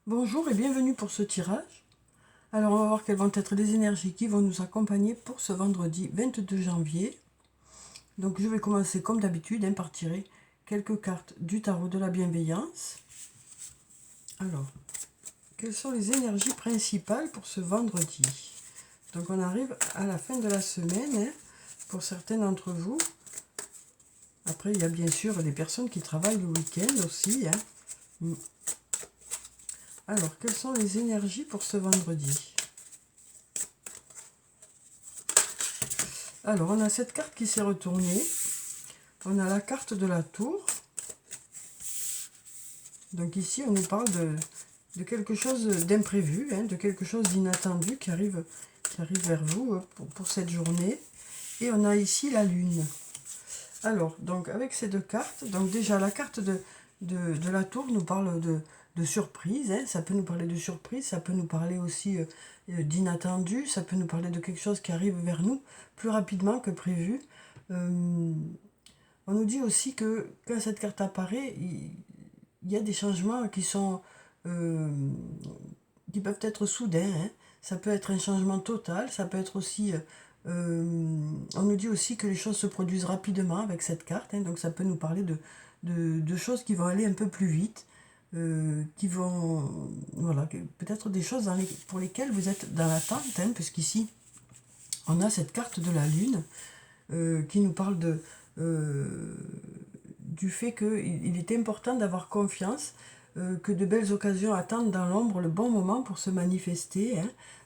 Bonjour et bienvenue pour ce tirage. Alors on va voir quelles vont être les énergies qui vont nous accompagner pour ce vendredi 22 janvier. Donc je vais commencer comme d'habitude par tirer quelques cartes du tarot de la bienveillance. Alors, quelles sont les énergies principales pour ce vendredi? Donc on arrive à la fin de la semaine pour certains d'entre vous. Après il y a bien sûr les personnes qui travaillent le week-end aussi. Alors, quelles sont les énergies pour ce vendredi? Alors, on a cette carte qui s'est retournée. On a la carte de la tour. Donc ici, on nous parle de quelque chose d'imprévu, de quelque chose d'inattendu qui arrive vers vous pour cette journée. Et on a ici la lune. Alors, donc avec ces deux cartes, donc déjà la carte de la tour nous parle de surprise, ça peut nous parler de surprise, ça peut nous parler aussi d'inattendu, ça peut nous parler de quelque chose qui arrive vers nous plus rapidement que prévu. On nous dit aussi que quand cette carte apparaît, il y a des changements qui sont qui peuvent être soudains, ça peut être un changement total, ça peut être aussi on nous dit aussi que les choses se produisent rapidement avec cette carte, donc ça peut nous parler de choses qui vont aller un peu plus vite, qui vont, voilà, peut-être des choses pour lesquelles vous êtes dans l'attente, puisqu'ici on a cette carte de la lune qui nous parle du fait qu'il est important d'avoir confiance, que de belles occasions attendent dans l'ombre le bon moment pour se manifester.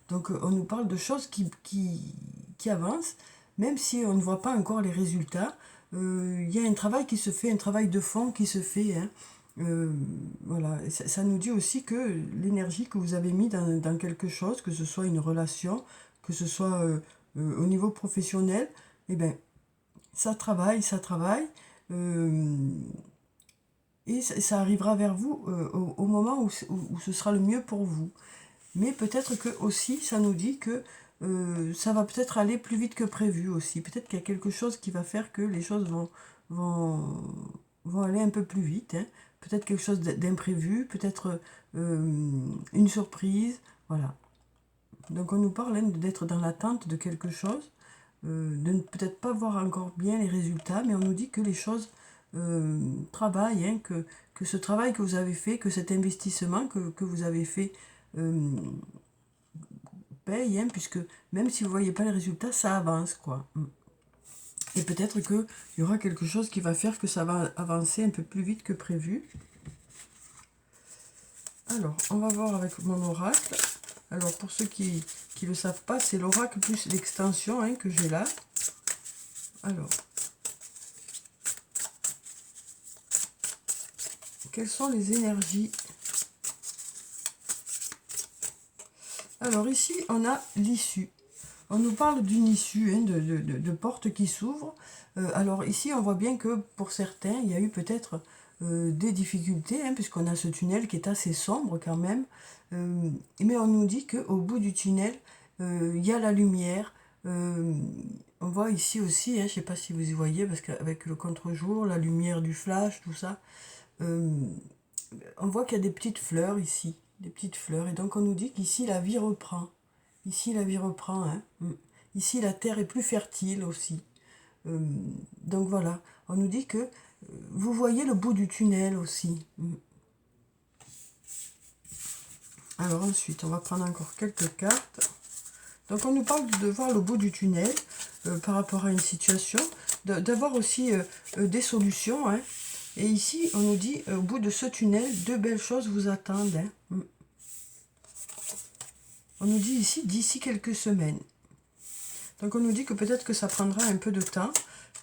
Donc on nous parle de choses qui avancent, même si on ne voit pas encore les résultats. Il y a un travail qui se fait, un travail de fond qui se fait. Voilà. Ça nous dit aussi que l'énergie que vous avez mis dans quelque chose, que ce soit une relation, que ce soit au niveau professionnel, eh ben, ça travaille, et ça arrivera vers vous au moment où ce sera le mieux pour vous. Mais peut-être que aussi, ça nous dit que ça va peut-être aller plus vite que prévu aussi. Peut-être qu'il y a quelque chose qui va faire que les choses vont, vont aller un peu plus vite. Peut-être quelque chose d'imprévu, peut-être une surprise. Voilà. Donc on nous parle d'être dans l'attente de quelque chose, de ne peut-être pas voir encore bien les résultats, mais on nous dit que les choses travaillent, que ce travail que vous avez fait, que cet investissement que vous avez fait paye, puisque même si vous ne voyez pas les résultats, ça avance, quoi. Et peut-être qu'il y aura quelque chose qui va faire que ça va avancer un peu plus vite que prévu. Alors, on va voir avec mon oracle. Alors, pour ceux qui ne le savent pas, c'est l'oracle plus l'extension que j'ai là. Alors, quelles sont les énergies? Alors ici, on a l'issue. On nous parle d'une issue, de portes qui s'ouvrent. Alors ici, on voit bien que pour certains, il y a eu peut-être des difficultés, puisqu'on a ce tunnel qui est assez sombre quand même. Mais on nous dit qu'au bout du tunnel, il y a la lumière. On voit ici aussi, je ne sais pas si vous y voyez, parce qu'avec le contre-jour, la lumière du flash, tout ça, on voit qu'il y a des petites fleurs ici, des petites fleurs. Et donc on nous dit qu'ici la vie reprend. Ici la vie reprend. Ici la terre est plus fertile aussi. Donc voilà, on nous dit que vous voyez le bout du tunnel aussi. Alors ensuite, on va prendre encore quelques cartes. Donc on nous parle de voir le bout du tunnel par rapport à une situation, d'avoir aussi des solutions. Et ici, on nous dit, au bout de ce tunnel, deux belles choses vous attendent. On nous dit ici, d'ici quelques semaines. Donc on nous dit que peut-être que ça prendra un peu de temps,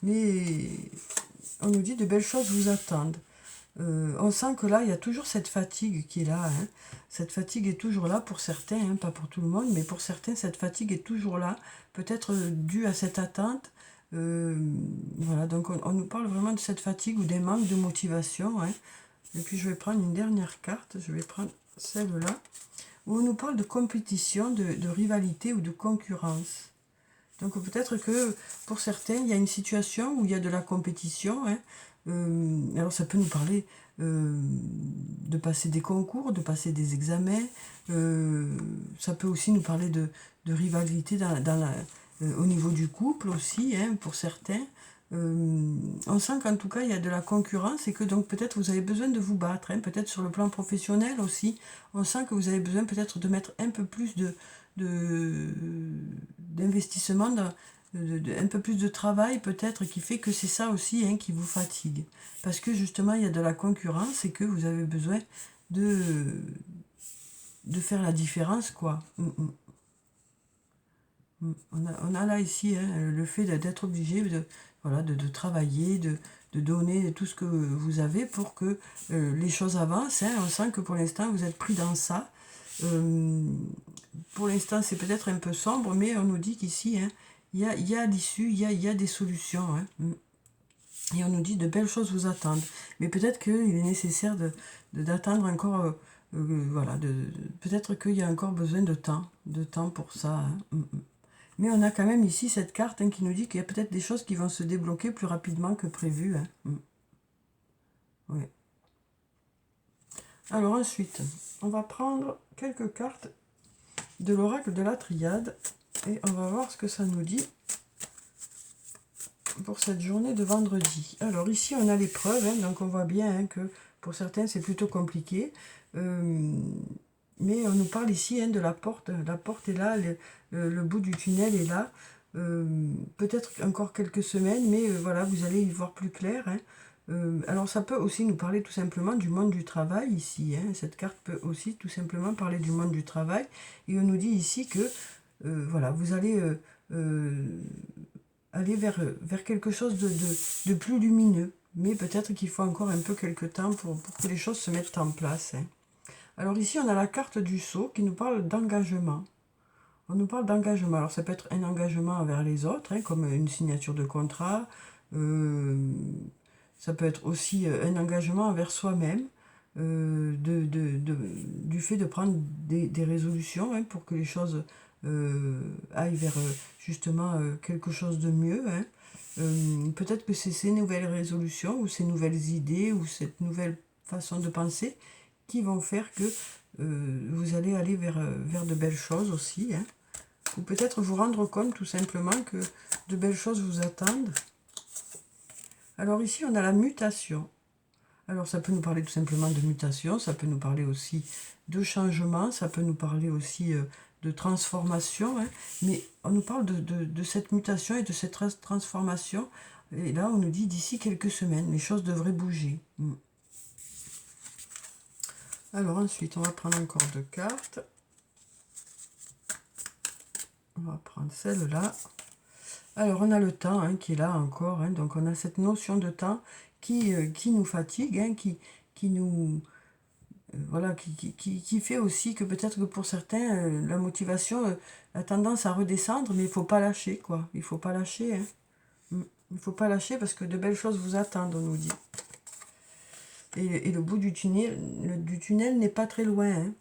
mais on nous dit de belles choses vous attendent. On sent que là, il y a toujours cette fatigue qui est là. Cette fatigue est toujours là pour certains, pas pour tout le monde, mais pour certains, cette fatigue est toujours là, peut-être due à cette attente. Voilà, donc on nous parle vraiment de cette fatigue ou des manques de motivation. Et puis je vais prendre une dernière carte, je vais prendre celle-là, où on nous parle de compétition, de rivalité ou de concurrence. Donc peut-être que pour certains, il y a une situation où il y a de la compétition. Alors ça peut nous parler de passer des concours, de passer des examens. Ça peut aussi nous parler de rivalité au niveau du couple aussi, hein, pour certains. On sent qu'en tout cas il y a de la concurrence et que donc peut-être vous avez besoin de vous battre, hein, peut-être sur le plan professionnel aussi. On sent que vous avez besoin peut-être de mettre un peu plus d'investissement, un peu plus de travail peut-être, qui fait que c'est ça aussi, hein, qui vous fatigue. Parce que justement il y a de la concurrence et que vous avez besoin de faire la différence, quoi. On a là ici, hein, le fait d'être obligé voilà, de travailler, de donner tout ce que vous avez pour que les choses avancent, hein. On sent que pour l'instant vous êtes pris dans ça. Pour l'instant c'est peut-être un peu sombre, mais on nous dit qu'ici, hein, il y a l'issue, il y a des solutions, hein. Et on nous dit de belles choses vous attendent. Mais peut-être qu'il est nécessaire d'attendre encore, voilà, peut-être qu'il y a encore besoin de temps pour ça, hein. Mais on a quand même ici cette carte, hein, qui nous dit qu'il y a peut-être des choses qui vont se débloquer plus rapidement que prévu, hein. Oui. Alors ensuite, on va prendre quelques cartes de l'oracle de la Triade et on va voir ce que ça nous dit pour cette journée de vendredi. Alors ici on a l'épreuve, hein, donc on voit bien, hein, que pour certains c'est plutôt compliqué. Mais on nous parle ici, hein, de la porte. La porte est là, le bout du tunnel est là. Peut-être encore quelques semaines, mais voilà, vous allez y voir plus clair, hein. Alors ça peut aussi nous parler tout simplement du monde du travail ici, hein. Cette carte peut aussi tout simplement parler du monde du travail. Et on nous dit ici que voilà, vous allez aller vers quelque chose de plus lumineux. Mais peut-être qu'il faut encore un peu quelques temps pour que les choses se mettent en place, hein. Alors ici, on a la carte du sceau qui nous parle d'engagement. On nous parle d'engagement. Alors ça peut être un engagement envers les autres, hein, comme une signature de contrat. Ça peut être aussi un engagement envers soi-même, du fait de prendre des résolutions, hein, pour que les choses aillent vers justement quelque chose de mieux, hein. Peut-être que c'est ces nouvelles résolutions ou ces nouvelles idées ou cette nouvelle façon de penser qui vont faire que vous allez aller vers de belles choses aussi, hein. Ou peut-être vous rendre compte tout simplement que de belles choses vous attendent. Alors ici, on a la mutation. Alors ça peut nous parler tout simplement de mutation, ça peut nous parler aussi de changement, ça peut nous parler aussi de transformation, hein. Mais on nous parle de cette mutation et de cette transformation. Et là, on nous dit d'ici quelques semaines, les choses devraient bouger. Alors ensuite, on va prendre encore deux cartes. On va prendre celle-là. Alors on a le temps, hein, qui est là encore, hein. Donc on a cette notion de temps qui nous fatigue, hein, qui nous... voilà, qui fait aussi que peut-être que pour certains, la motivation a tendance à redescendre, mais il ne faut pas lâcher, quoi. Il ne faut pas lâcher, hein. Il ne faut pas lâcher parce que de belles choses vous attendent, on nous dit. Et le bout du tunnel n'est pas très loin, hein.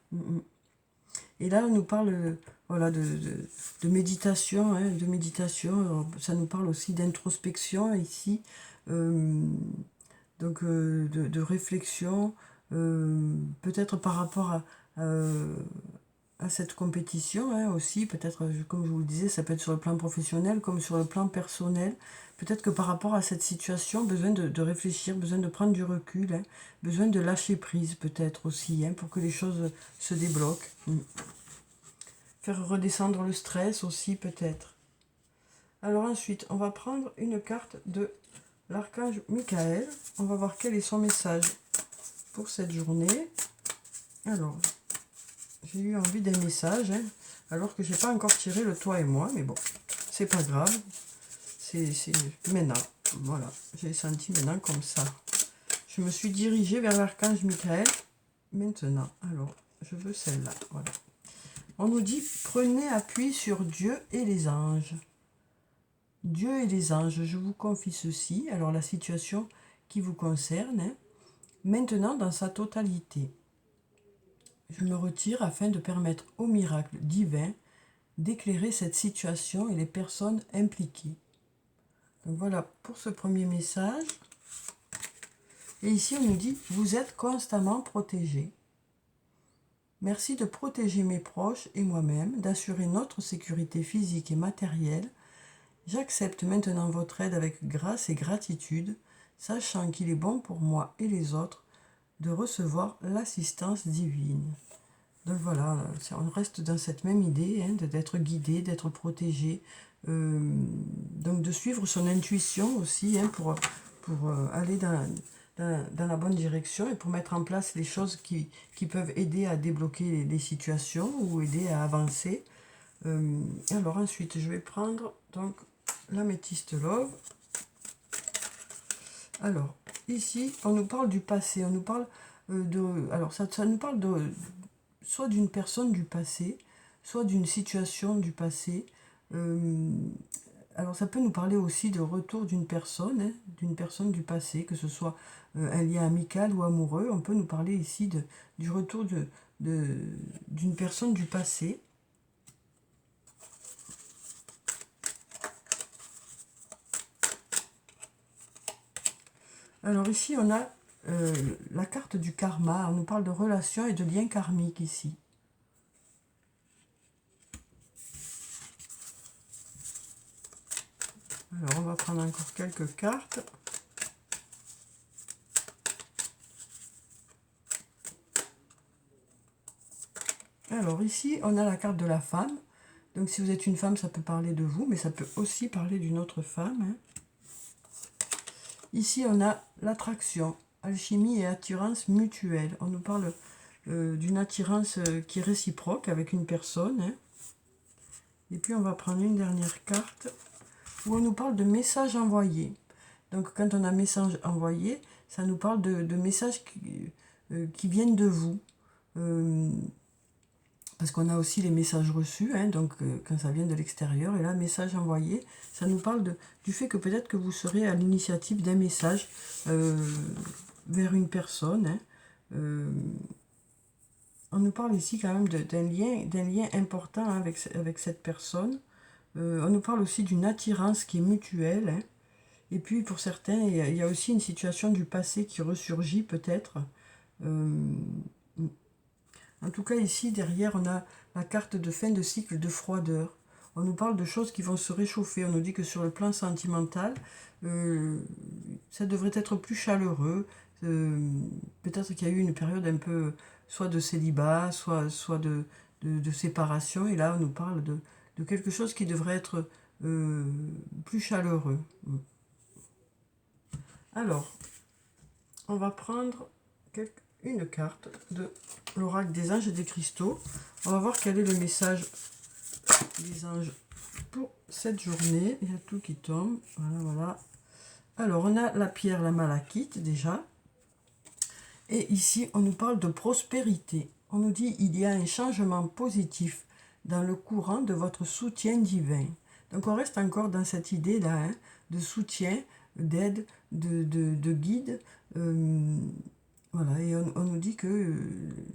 Et là, on nous parle voilà, de méditation, hein, de méditation. Alors, ça nous parle aussi d'introspection ici, donc de réflexion, peut-être par rapport à cette compétition, hein, aussi, peut-être, comme je vous le disais, ça peut être sur le plan professionnel comme sur le plan personnel. Peut-être que par rapport à cette situation, besoin de réfléchir, besoin de prendre du recul, hein, besoin de lâcher prise peut-être aussi, hein, pour que les choses se débloquent. Faire redescendre le stress aussi peut-être. Alors ensuite, on va prendre une carte de l'archange Michael. On va voir quel est son message pour cette journée. Alors, j'ai eu envie d'un message, hein, alors que j'ai pas encore tiré le toi et moi, mais bon, c'est pas grave. C'est maintenant, voilà, j'ai senti maintenant comme ça. Je me suis dirigée vers l'archange Michael maintenant. Alors, je veux celle-là, voilà. On nous dit, prenez appui sur Dieu et les anges. Dieu et les anges, je vous confie ceci. Alors la situation qui vous concerne, hein, maintenant dans sa totalité. Je me retire afin de permettre au miracle divin d'éclairer cette situation et les personnes impliquées. Donc voilà pour ce premier message. Et ici, on nous dit, vous êtes constamment protégé. Merci de protéger mes proches et moi-même, d'assurer notre sécurité physique et matérielle. J'accepte maintenant votre aide avec grâce et gratitude, sachant qu'il est bon pour moi et les autres de recevoir l'assistance divine. Donc voilà, on reste dans cette même idée d'être guidé, d'être protégé, donc de suivre son intuition aussi pour aller dans la bonne direction et pour mettre en place les choses qui peuvent aider à débloquer les situations ou aider à avancer. Alors ensuite, je vais prendre donc l'améthyste love. Alors, ici, on nous parle du passé, on nous parle alors ça nous parle soit d'une personne du passé, soit d'une situation du passé. Alors ça peut nous parler aussi de retour d'une personne du passé, que ce soit un lien amical ou amoureux. On peut nous parler ici du retour d'une personne du passé. Alors ici, on a la carte du karma. On nous parle de relations et de liens karmiques ici. Alors, on va prendre encore quelques cartes. Alors ici, on a la carte de la femme. Donc si vous êtes une femme, ça peut parler de vous, mais ça peut aussi parler d'une autre femme. Ici, on a l'attraction, alchimie et attirance mutuelle. On nous parle d'une attirance qui est réciproque avec une personne. Et puis, on va prendre une dernière carte où on nous parle de messages envoyés. Donc, quand on a message envoyé, ça nous parle de messages qui viennent de vous. Parce qu'on a aussi les messages reçus, donc quand ça vient de l'extérieur. Et là, message envoyé, ça nous parle du fait que peut-être que vous serez à l'initiative d'un message vers une personne. On nous parle ici quand même d'un lien important avec cette personne. On nous parle aussi d'une attirance qui est mutuelle. Et puis pour certains, il y a aussi une situation du passé qui ressurgit peut-être. En tout cas, ici, derrière, on a la carte de fin de cycle de froideur. On nous parle de choses qui vont se réchauffer. On nous dit que sur le plan sentimental, ça devrait être plus chaleureux. Peut-être qu'il y a eu une période un peu, soit de célibat, soit de séparation. Et là, on nous parle de quelque chose qui devrait être plus chaleureux. Alors, on va prendre une carte de l'oracle des anges et des cristaux. On va voir quel est le message des anges pour cette journée. Il y a tout qui tombe. Voilà. Alors, on a la pierre, la malachite déjà. Et ici, on nous parle de prospérité. On nous dit il y a un changement positif dans le courant de votre soutien divin. Donc, on reste encore dans cette idée-là, de soutien, d'aide, de guide. Voilà, et on nous dit que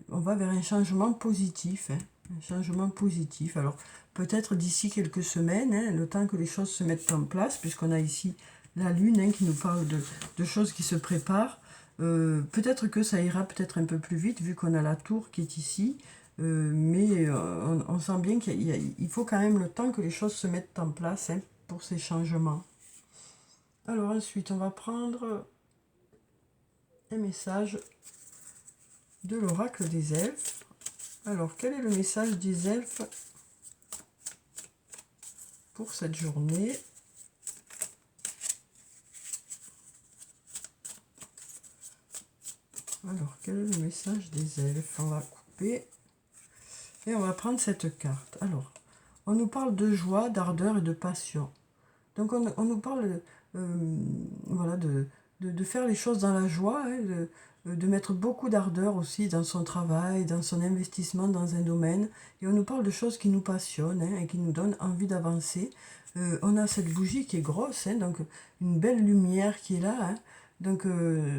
on va vers un changement positif. Un changement positif. Alors, peut-être d'ici quelques semaines, le temps que les choses se mettent en place, puisqu'on a ici la lune qui nous parle de choses qui se préparent. Peut-être que ça ira peut-être un peu plus vite, vu qu'on a la tour qui est ici. Mais on sent bien qu'il faut quand même le temps que les choses se mettent en place pour ces changements. Alors ensuite, on va prendre un message de l'oracle des elfes. Alors, quel est le message des elfes pour cette journée? Alors, quel est le message des elfes? On va couper et on va prendre cette carte. Alors, on nous parle de joie, d'ardeur et de passion. Donc, on nous parle voilà, de faire les choses dans la joie, de mettre beaucoup d'ardeur aussi dans son travail, dans son investissement dans un domaine. Et on nous parle de choses qui nous passionnent et qui nous donnent envie d'avancer. On a cette bougie qui est grosse, donc une belle lumière qui est là. Donc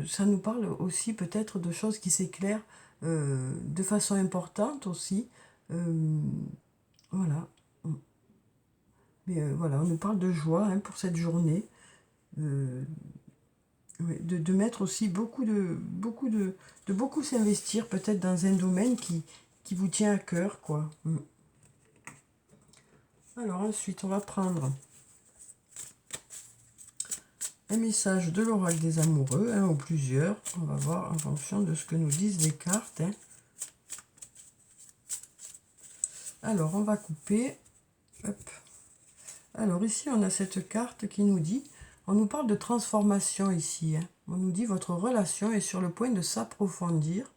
ça nous parle aussi peut-être de choses qui s'éclairent de façon importante aussi. Voilà. Mais voilà, on nous parle de joie pour cette journée. Oui, de mettre aussi beaucoup s'investir peut-être dans un domaine qui vous tient à cœur, quoi. Alors ensuite, on va prendre un message de l'oracle des amoureux, un ou plusieurs. On va voir en fonction de ce que nous disent les cartes. Alors, on va couper. Hop. Alors ici, on a cette carte qui nous dit, on nous parle de transformation ici. On nous dit, votre relation est sur le point de s'approfondir.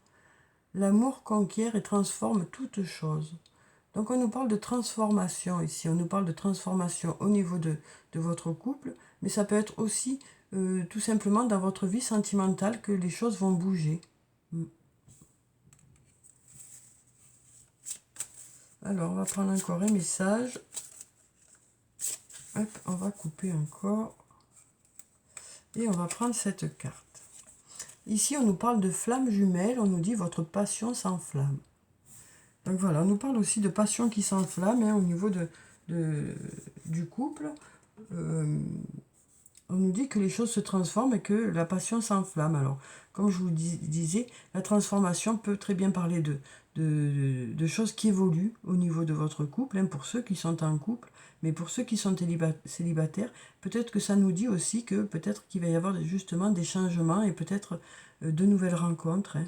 L'amour conquiert et transforme toute chose. Donc on nous parle de transformation ici. On nous parle de transformation au niveau de votre couple, mais ça peut être aussi tout simplement dans votre vie sentimentale que les choses vont bouger. Alors on va prendre encore un message. Hop, on va couper encore. Et on va prendre cette carte. Ici, on nous parle de flammes jumelles. On nous dit votre passion s'enflamme. Donc voilà, on nous parle aussi de passion qui s'enflamme au niveau du couple. On nous dit que les choses se transforment et que la passion s'enflamme. Alors, comme je vous disais, la transformation peut très bien parler de choses qui évoluent au niveau de votre couple, pour ceux qui sont en couple, mais pour ceux qui sont célibataires, peut-être que ça nous dit aussi que peut-être qu'il va y avoir justement des changements et peut-être de nouvelles rencontres.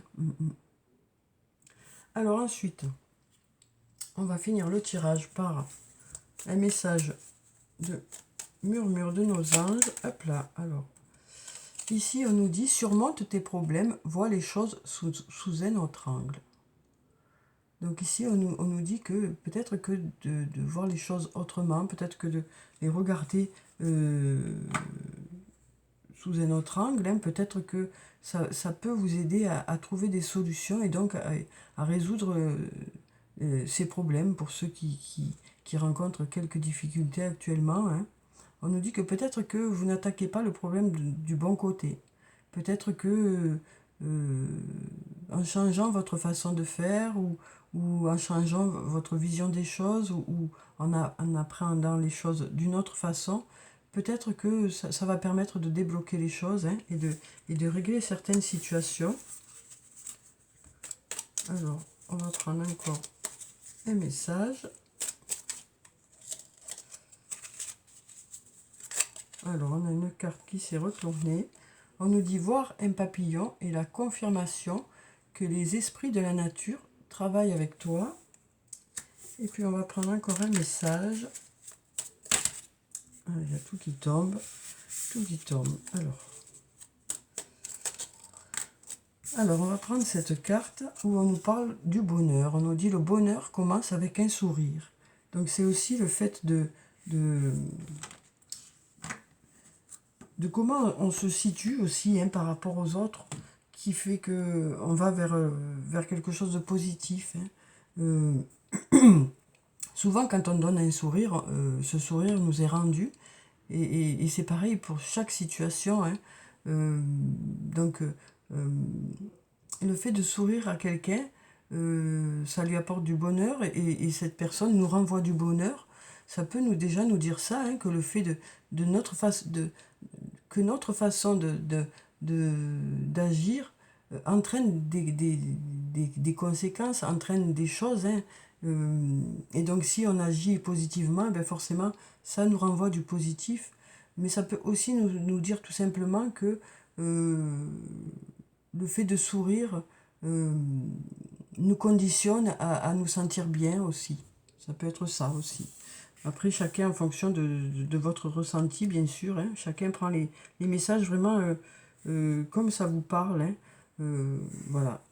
Alors ensuite, on va finir le tirage par un message de murmure de nos anges. Hop là, alors. Ici, on nous dit, surmonte tes problèmes, vois les choses sous un autre angle. Donc ici, on nous dit que peut-être que de voir les choses autrement, peut-être que de les regarder sous un autre angle, peut-être que ça peut vous aider à trouver des solutions et donc à résoudre ces problèmes pour ceux qui rencontrent quelques difficultés actuellement. On nous dit que peut-être que vous n'attaquez pas le problème du bon côté. Peut-être que en changeant votre façon de faire ou en changeant votre vision des choses ou en appréhendant les choses d'une autre façon, peut-être que ça va permettre de débloquer les choses et de régler certaines situations. Alors, on va prendre encore un message. Alors, on a une carte qui s'est retournée. On nous dit voir un papillon et la confirmation que les esprits de la nature travaillent avec toi. Et puis, on va prendre encore un message. Ah, il y a tout qui tombe. Tout qui tombe. Alors, on va prendre cette carte où on nous parle du bonheur. On nous dit le bonheur commence avec un sourire. Donc, c'est aussi le fait de comment on se situe aussi par rapport aux autres qui fait qu'on va vers quelque chose de positif. Souvent, quand on donne un sourire, ce sourire nous est rendu. Et c'est pareil pour chaque situation. Donc, le fait de sourire à quelqu'un, ça lui apporte du bonheur et cette personne nous renvoie du bonheur. Ça peut déjà nous dire ça, que le fait que notre façon d'agir entraîne des conséquences, entraîne des choses. Et donc si on agit positivement, forcément ça nous renvoie du positif. Mais ça peut aussi nous dire tout simplement que le fait de sourire nous conditionne à nous sentir bien aussi. Ça peut être ça aussi. Après, chacun en fonction de votre ressenti, bien sûr. Chacun prend les messages vraiment comme ça vous parle. Voilà.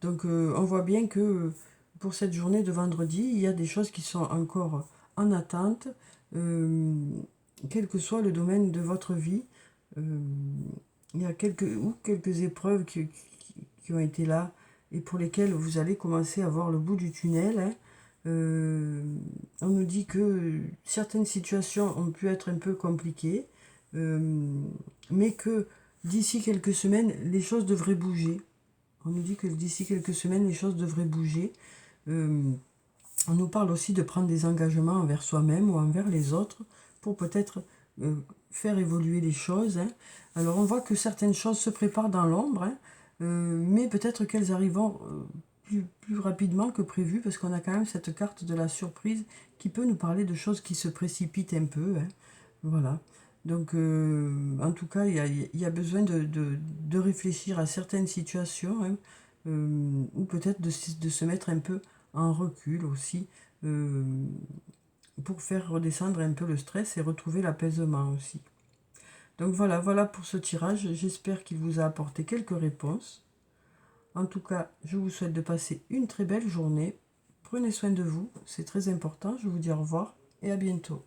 Donc, on voit bien que pour cette journée de vendredi, il y a des choses qui sont encore en attente, quel que soit le domaine de votre vie. Il y a quelques épreuves qui ont été là et pour lesquelles vous allez commencer à voir le bout du tunnel. On nous dit que certaines situations ont pu être un peu compliquées, mais que d'ici quelques semaines, les choses devraient bouger. On nous dit que d'ici quelques semaines, les choses devraient bouger. On nous parle aussi de prendre des engagements envers soi-même ou envers les autres pour peut-être faire évoluer les choses. Hein. Alors on voit que certaines choses se préparent dans l'ombre, hein, mais peut-être qu'elles arriveront plus rapidement que prévu, parce qu'on a quand même cette carte de la surprise qui peut nous parler de choses qui se précipitent un peu. Hein. Voilà. Donc, en tout cas, il y a besoin de réfléchir à certaines situations, hein, ou peut-être de se mettre un peu en recul aussi, pour faire redescendre un peu le stress et retrouver l'apaisement aussi. Donc voilà pour ce tirage. J'espère qu'il vous a apporté quelques réponses. En tout cas, je vous souhaite de passer une très belle journée. Prenez soin de vous, c'est très important. Je vous dis au revoir et à bientôt.